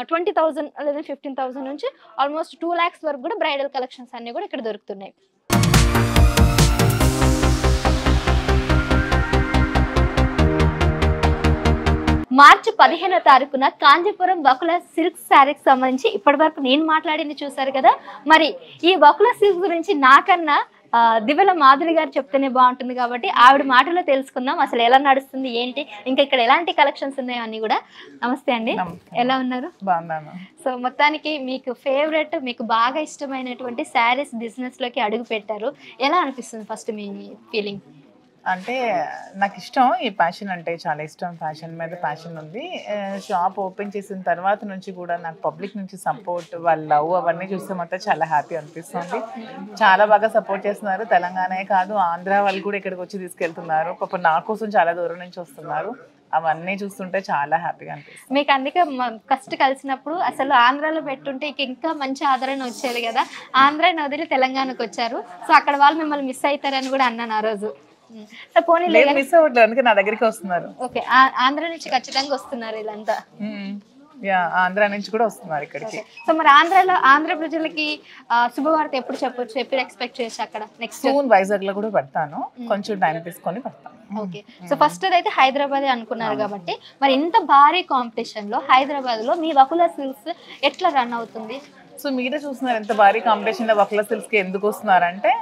20,000 లేదా 15,000 నుంచి ఆల్మోస్ట్ 2 lakhs వరకు కూడా బ్రైడల్ కలెక్షన్స్ అన్ని కూడా ఇక్కడ దొరుకుతున్నాయి. మార్చి 15వ తారీఖున కాంజీపురం వకులా సిల్క్ శారీకి సంబంధించి ఇప్పటి వరకు నేను మాట్లాడింది చూసారు కదా. మరి ఈ వకులా సిల్క్ గురించి నాకన్నా దివ్యల మాధురి గారు చెప్తేనే బాగుంటుంది కాబట్టి ఆవిడ మాటలో తెలుసుకుందాం అసలు ఎలా నడుస్తుంది ఏంటి, ఇంకా ఇక్కడ ఎలాంటి కలెక్షన్స్ ఉన్నాయో అన్ని కూడా. నమస్తే అండి, ఎలా ఉన్నారు? సో మొత్తానికి మీకు ఫేవరెట్, మీకు బాగా ఇష్టమైనటువంటి శారీస్ బిజినెస్ లోకి అడుగు పెట్టారు. ఎలా అనిపిస్తుంది ఫస్ట్ మీ ఫీలింగ్? అంటే నాకు ఇష్టం, ఈ ప్యాషన్ అంటే చాలా ఇష్టం, ఫ్యాషన్ మీద ప్యాషన్ ఉంది. షాప్ ఓపెన్ చేసిన తర్వాత నుంచి కూడా నాకు పబ్లిక్ నుంచి సపోర్ట్, వాళ్ళ లవ్ అవన్నీ చూస్తే మాత్రం చాలా హ్యాపీ అనిపిస్తుంది. చాలా బాగా సపోర్ట్ చేస్తున్నారు. తెలంగాణే కాదు, ఆంధ్ర వాళ్ళు కూడా ఇక్కడికి వచ్చి తీసుకెళ్తున్నారు. పాప నా కోసం చాలా దూరం నుంచి వస్తున్నారు. అవన్నీ చూస్తుంటే చాలా హ్యాపీగా అనిపిస్తుంది. మీకు అందుకే ఫస్ట్ కలిసినప్పుడు అసలు ఆంధ్రాలో పెట్టుంటే ఇంకా మంచి ఆదరణ వచ్చేది కదా, ఆంధ్రాని వదిలి తెలంగాణకు వచ్చారు. సో అక్కడ వాళ్ళు మిమ్మల్ని మిస్ అవుతారని కూడా అన్నాను ఆ రోజు. సో పోనీ మిస్ అవ్వట్లేదు, అందుకే నా దగ్గరికి వస్తున్నారు. ఓకే, ఆంధ్ర నుంచి ఖచ్చితంగా వస్తున్నారు వీళ్ళంతా. ఆంధ్ర నుంచి కూడా వస్తున్నారు ఇక్కడికి. సో మరి ఆంధ్ర ప్రజలకి శుభవార్త ఎప్పుడు చెప్పొచ్చు, ఎప్పుడు ఎక్స్పెక్ట్ చేయొచ్చు అక్కడ? నెక్స్ట్ వైజాగ్ లో కూడా పెడతాను, కొంచెం టైం తీసుకొని పెడతాను. ఓకే, సో ఫస్ట్ అయితే హైదరాబాద్ అనుకున్నారు కాబట్టి మరి ఇంత భారీ కాంపిటీషన్ లో హైదరాబాద్ లో మీ వకుల సిల్క్స్ ఎట్లా రన్ అవుతుంది? సో మీరే చూస్తున్నారు ఎంత భారీ కాంపిటీషన్ లో వకుల సిల్క్స్ కి ఎందుకు వస్తున్నారంటే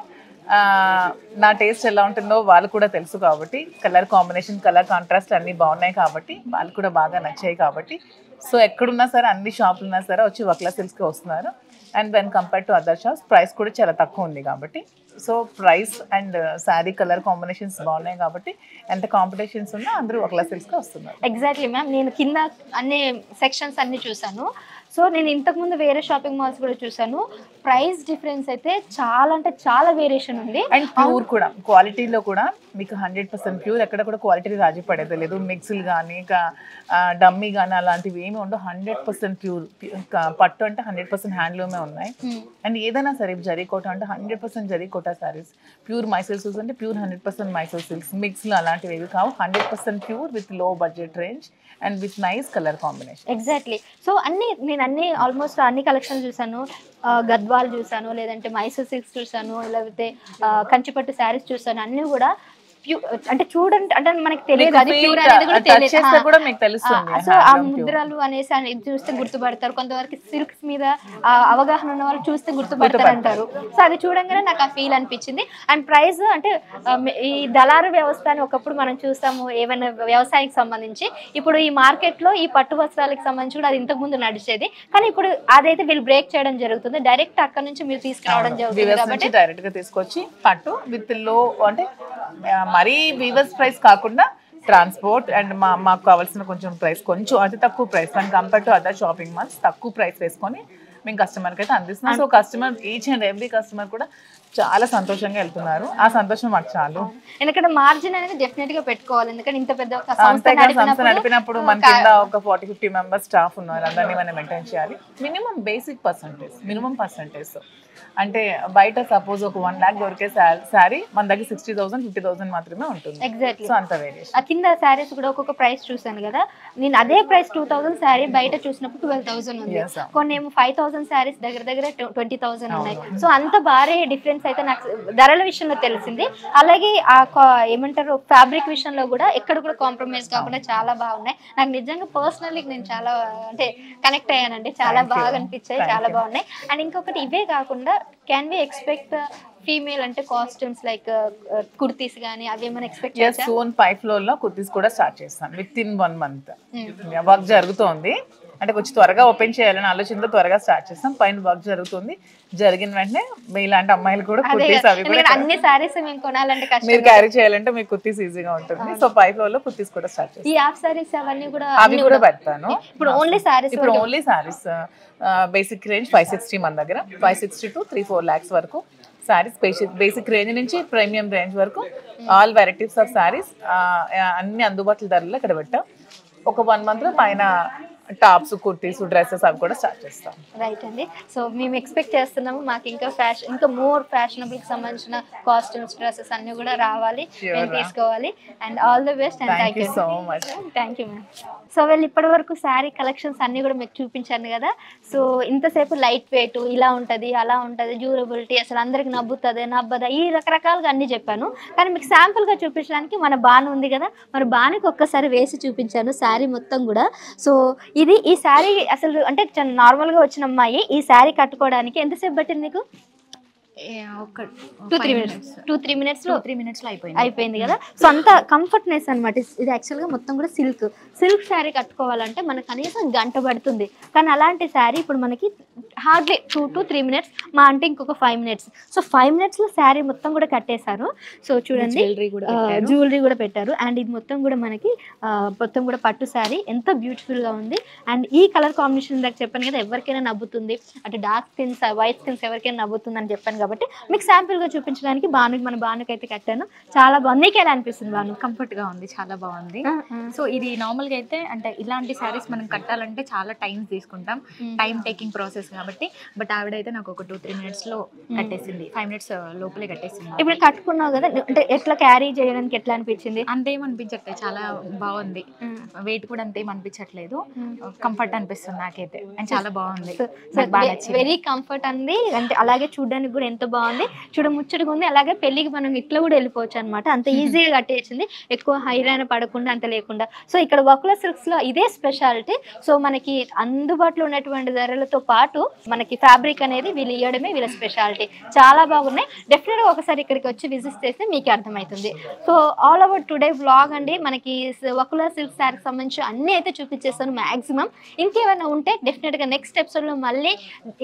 నా టేస్ట్ ఎలా ఉంటుందో వాళ్ళు కూడా తెలుసు కాబట్టి, కలర్ కాంబినేషన్, కలర్ కాంట్రాస్ట్ అన్నీ బాగున్నాయి కాబట్టి, వాళ్ళు కూడా బాగా నచ్చాయి కాబట్టి, సో ఎక్కడున్నా సరే, అన్ని షాపులు ఉన్నా సరే వచ్చి వకుల సిల్క్స్కి వస్తున్నారు. And when compare to other shops price కూడా చాలా తక్కువ ఉంది కాబట్టి, so price and sari colour combinations బాగున్నాయి కాబట్టి ఎంత కాంపిటీషన్స్ ఉన్నా అందరూ వకుల సిల్క్స్కి వస్తున్నారు. ఎగ్జాక్ట్లీ మ్యామ్, నేను కింద అన్ని సెక్షన్స్ అన్ని చూసాను. సో నేను ఇంతకుముందు వేరే షాపింగ్ మాల్స్ కూడా చూసాను, ప్రైస్ డిఫరెన్స్ అయితే చాలా అంటే చాలా వేరియేషన్ ఉంది. అండ్ ప్యూర్ కూడా, క్వాలిటీలో కూడా మీకు 100% ప్యూర్, ఎక్కడ కూడా క్వాలిటీ రాజీ పడేది లేదు. మిక్స్లు కానీ డమ్మీ కానీ అలాంటివి ఏమి ఉండవు. 100% ప్యూర్ పట్టు అంటే 100% హ్యాండ్లూమే ఉన్నాయి. అండ్ ఏదైనా సరే జరీకోట అంటే 100% జరీకోట శారీస్, ప్యూర్ మైసూర్ సిల్క్స్ అంటే ప్యూర్ 100% మైసూర్ సిల్క్స్, మిక్స్లు అలాంటివి ఏవి కావు. 100% ప్యూర్ విత్ లో budget range and with nice colour combination. Exactly. So నేను ఆల్మోస్ట్ అన్ని కలెక్షన్ చూసాను, గద్వాల్ చూసాను, లేదంటే మైసూర్ సిల్క్స్ చూసాను, లేకపోతే కంచిపట్టు శారీస్ చూసాను. అన్ని కూడా అంటే చూడండి, అంటే మనకి తెలియదు అది ప్యూర్ అనేది కూడా తెలియదు. సో ఆ ముద్రలు అనేసి ఇది చూస్తే గుర్తుపడతారు, కొంతవరకు సిల్క్స్ మీద అవగాహన ఉన్న వాళ్ళు చూస్తే గుర్తుపడతారు అంటారు. సో అది చూడంగానే నాకు ఆ ఫీల్ అనిపించింది. అండ్ ప్రైస్ అంటే ఈ దళారు వ్యవస్థ అని ఒకప్పుడు మనం చూస్తాము ఏమైనా వ్యవసాయానికి సంబంధించి, ఇప్పుడు ఈ మార్కెట్ లో ఈ పట్టు వస్త్రాలకు సంబంధించి కూడా అది ఇంతకు ముందు నడిచేది, కానీ ఇప్పుడు అదైతే వీళ్ళు బ్రేక్ చేయడం జరుగుతుంది. డైరెక్ట్ అక్కడ నుంచి మీరు తీసుకురావడం జరుగుతుంది కాబట్టి డైరెక్ట్ గా తీసుకొచ్చి పట్టు విత్ లో, అంటే మరీ వీవర్స్ ప్రైస్ కాకుండా ట్రాన్స్పోర్ట్ అండ్ మాకు కావాల్సిన కొంచెం ప్రైస్, కొంచెం అతి తక్కువ price and compare to other shopping malls తక్కువ ప్రైస్ వేసుకొని మేము కస్టమర్కి అయితే అందిస్తున్నాం. So customer, each and every customer కూడా చాలా సంతోషంగా వెళ్తున్నారు. ఆ సంతోషం మాకు చాలు. ఎందుకంటే మార్జిన్ అనేది డెఫినెట్ గా పెట్టుకోవాలి, ఎందుకంటే ఇంత పెద్ద సంస్థ నడిపినప్పుడు మన కింద ఒక 40-50 మెంబర్స్ స్టాఫ్ ఉన్నారు, అందరినీ మనం మెయింటైన్ చేయాలి. Minimum basic percentage, minimum percentage. అంటే బయట సపోజ్ ఒక 1 lakh దొరికే శారీ మన దగ్గర 60,000 50,000 మాత్రమే ఉంటుంది. ఎగ్జాక్ట్లీ. సో అంత వేరియేషన్. ఆ కింద శారీస్ కూడా ఒక్కొక్క ప్రైస్ చూసాను కదా, నేను అదే ప్రైస్ 2,000 శారీ బయట చూసినప్పుడు 12,000 ఉంది, కొన్ని ఏమో 5,000 శారీస్ దగ్గర 20,000 ఉన్నాయి. సో అంత భారీ డిఫరెన్స్ అయితే నాకు ధరల విషయంలో తెలిసింది. అలాగే ఆ ఏమంటారు ఫ్యాబ్రిక్ విషయంలో కూడా ఎక్కడ కూడా కాంప్రమైజ్ కాకుండా చాలా బాగున్నాయి. నాకు నిజంగా పర్సనల్లీ నేను చాలా అంటే కనెక్ట్ అయ్యానండి, చాలా బాగా అనిపించాయి, చాలా బాగున్నాయి. అండ్ ఇంకొకటి ఇవే కాకుండా can we expect ఫీమేల్ అంటే కాస్ట్యూమ్స్ లైక్ కుర్తీస్ గానీ అవి ఏమైనా ఎక్స్పెక్ట్ చేయొచ్చా? సోన్ 5 ఫ్లోర్ లో కుర్తీస్ కూడా స్టార్ట్ చేస్తాను విత్ ఇన్ 1 month. వర్క్ జరుగుతోంది, అంటే కొంచెం త్వరగా ఓపెన్ చేయాలని ఆలోచనతో త్వరగా స్టార్ట్ చేస్తాం. పైన వర్క్ జరుగుతుంది, జరిగిన వెంటనే మీలాంటి అమ్మాయిలు కూడా కుర్తీస్ అవి కూడా అన్ని సారీస్ మేము కొనాలంటే కష్టం, మీరు క్యారీ చేయాలంటే మీకు కుర్తీస్ ఈజీగా ఉంటుంది. సో 5 ఫ్లోర్ లో కుర్తీస్ కూడా స్టార్ట్ చేస్తాం. ఈ హాఫ్ సారీస్ అవన్నీ కూడా అవి కూడా పెడతాను. ఇప్పుడు ఓన్లీ సారీస్ బేసిక్ రేంజ్ 560 మన దగ్గర, 560 to 3-4 lakhs వరకు శారీస్, బేసిక్ రేంజ్ నుంచి ప్రీమియం రేంజ్ వరకు ఆల్ వెరైటీస్ ఆఫ్ శారీస్ అన్ని అందుబాటులో ధరలో ఇక్కడ పెట్టాం. ఒక 1 month లో పైన టాప్స్, కుర్తీస్, డ్రెస్సెస్ అవి కూడా స్టార్ట్ చేస్తాం. రైట్ అండి. సో మేము ఎక్స్పెక్ట్ చేస్తున్నాము మాకు ఇంకా మోర్ ఫ్యాషనబుల్ కి సంబంధించిన కాస్ట్యూమ్స్, డ్రెస్సెస్ అన్ని కూడా రావాలి, మేము తీసుకోవాలి. And all the best and thank you so much. Thank you ma'am. So వీళ్ళు ఇప్పటి వరకు శారీ కలెక్షన్స్ అన్ని కూడా మీకు చూపించాను కదా. సో ఇంతసేపు లైట్ వెయిట్ ఇలా ఉంటుంది, అలా ఉంటుంది, డ్యూరబిలిటీ, అసలు అందరికి నవ్వుతుంది నవ్వదా, ఈ రకరకాలుగా అన్ని చెప్పాను. కానీ మీకు శాంపుల్గా చూపించడానికి మన బాను ఉంది కదా, మన బానుకి ఒక్కసారి వేసి చూపించాను శారీ మొత్తం కూడా. సో ఈ శారీ అసలు అంటే నార్మల్గా వచ్చిన అమ్మాయి ఈ శారీ కట్టుకోవడానికి ఎంతసేపు పట్టింది మీకు? ఒక 2-3 minutes 2-3 minutes లో 3 minutes లో అయిపోయింది కదా. సో అంత కంఫర్ట్నెస్ అనమాట. ఇది యాక్చువల్గా మొత్తం కూడా సిల్క్ శారీ కట్టుకోవాలంటే మనకు కనీసం గంట పడుతుంది, కానీ అలాంటి శారీ ఇప్పుడు మనకి హార్డ్లీ 2 to 3 minutes, మా అంటే ఇంకొక 5 minutes. సో 5 minutes లో శారీ మొత్తం కూడా కట్టేశారు. సో చూడండి జ్యువెలరీ కూడా పెట్టారు. అండ్ ఇది మొత్తం కూడా మనకి మొత్తం కూడా పట్టు శారీ ఎంత బ్యూటిఫుల్ గా ఉంది. అండ్ ఈ కలర్ కాంబినేషన్ దాకా చెప్పాను కదా, ఎవరికైనా నవ్వుతుంది, అటు డార్క్ స్కిన్స్ వైట్ స్కిన్స్ ఎవరికైనా నవ్వుతుంది అని చెప్పాను కాబట్టి మీకు శాంపిల్ గా చూపించడానికి మన బానుకి అయితే కట్టాను. చాలా బాగుంది. నీకు ఎలా అనిపిస్తుంది బాను? కంఫర్ట్ గా ఉంది, చాలా బాగుంది. సో ఇది నార్మల్ గా అయితే అంటే ఇలాంటి శారీస్ మనం కట్టాలంటే చాలా టైం తీసుకుంటాం, టైం టేకింగ్ ప్రాసెస్ కాబట్టి. బట్ ఆవిడైతే నాకు ఒక 2-3 minutes లో కట్టేసింది, 5 minutes లోపలే కట్టేసింది. ఇప్పుడు కట్టుకున్నావు కదా, అంటే ఎట్లా క్యారీ చేయడానికి ఎట్లా అనిపించింది? అంతేం అనిపించట్లేదు, చాలా బాగుంది. వెయిట్ కూడా అంతేం అనిపించట్లేదు, కంఫర్ట్ అనిపిస్తుంది నాకైతే. అండ్ చాలా బాగుంది, వెరీ కంఫర్ట్ అంది. అంటే అలాగే చూడడానికి కూడా ఎంత బాగుంది, ముచ్చటగా ఉంది. అలాగే పెళ్లికి మనం ఇట్లా కూడా వెళ్ళిపోవచ్చు అనమాట, అంత ఈజీగా కట్టేసింది, ఎక్కువ హైరాణ పడకుండా అంత లేకుండా. సో ఇక్కడ వకుల సిల్క్స్ లో ఇదే స్పెషాలిటీ. సో మనకి అందుబాటులో ఉన్నటువంటి ధరలతో పాటు మనకి ఫ్యాబ్రిక్ అనేది వీళ్ళు ఇవ్వడమే వీళ్ళ స్పెషాలిటీ. చాలా బాగున్నాయి. డెఫినెట్గా ఒకసారి ఇక్కడికి వచ్చి విజిట్ చేస్తే మీకు అర్థమవుతుంది. So all over today vlog అండి, మనకి వకుల సిల్క్ శారీకి సంబంధించి అన్నీ అయితే చూపించేస్తాను మ్యాక్సిమం. ఇంకేమైనా ఉంటే డెఫినెట్గా నెక్స్ట్ ఎపిసోడ్లో మళ్ళీ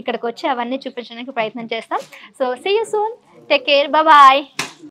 ఇక్కడికి వచ్చి అవన్నీ చూపించడానికి ప్రయత్నం చేస్తాం. So see you soon, take care, bye.